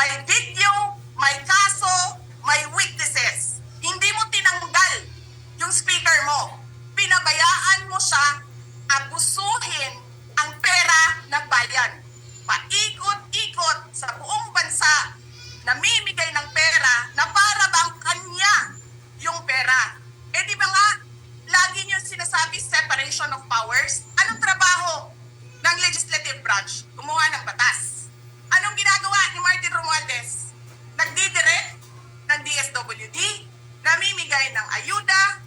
May video, may kaso, may witnesses. Hindi mo tinanggal yung speaker mo. Pinabayaan mo siya abusuhin ang pera ng bayan. Paikot-ikot sa buong bansa, namimigay ng pera na para bang kanya yung pera. Eh di ba nga, lagi niyo sinasabi separation of powers? Anong trabaho ng legislative branch? Gumawa ng batas. Anong ginagawa ni Martin Romualdez? Nagdidirect ng DSWD, namimigay ng ayuda,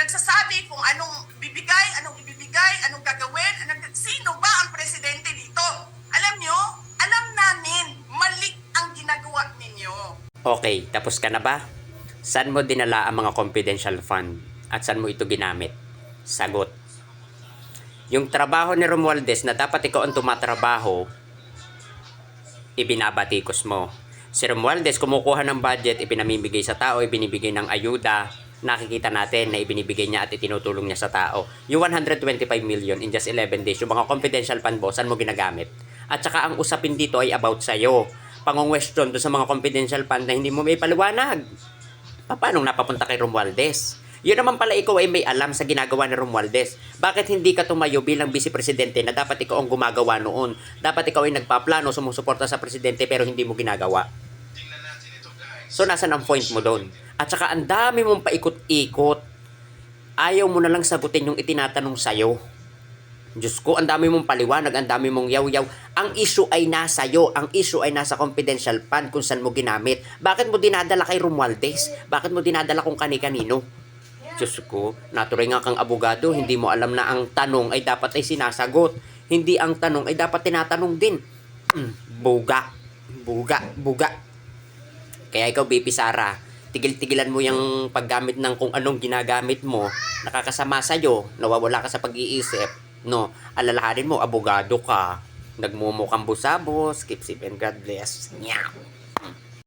nagsasabi kung anong bibigay, anong ibibigay, anong gagawin, sino ba ang presidente dito? Alam nyo, alam namin, mali ang ginagawa ninyo. Okay, tapos ka na ba? Saan mo dinala ang mga confidential fund? At saan mo ito ginamit? Sagot. Yung trabaho ni Romualdez na dapat ikaw ang tumatrabaho, ibinabatikos mo. Si Romualdez kumukuha ng budget, ipinamimigay sa tao, ibinibigay ng ayuda, nakikita natin na ibinibigay niya at itinutulong niya sa tao. Yung 125 million in just 11 days, yung mga confidential fund mo, saan mo ginagamit? At saka ang usapin dito ay about sa'yo. Pangongwestiyon doon sa mga confidential fund na hindi mo may paliwanag. Paano napapunta kay Romualdez? Yun naman pala ikaw ay may alam sa ginagawa ni Romualdez. Bakit hindi ka tumayo bilang vice-presidente na dapat ikaw ang gumagawa noon? Dapat ikaw ay nagpaplano, sumusuporta sa presidente pero hindi mo ginagawa. So, nasan ang point mo doon? At saka, ang dami mong paikot-ikot. Ayaw mo na lang sagutin yung itinatanong sa'yo. Diyos ko, ang dami mong paliwanag, ang dami mong yaw-yaw. Ang issue ay nasa iyo. Ang issue ay nasa confidential fund kung saan mo ginamit. Bakit mo dinadala kay Romualdez? Bakit mo dinadala kung kani-kanino? Diyos ko, natuloy nga kang abogado, hindi mo alam na ang tanong ay dapat ay sinasagot. Hindi ang tanong ay dapat tinatanong din. Buga. Buga. Buga. Kaya ikaw, BP Sara, tigil-tigilan mo yung paggamit ng kung anong ginagamit mo, nakakasama sa'yo, nawawala ka sa pag-iisip, no? Alalahanin mo, abogado ka, nagmumukhang busabos, keep safe and God bless. Nyaw!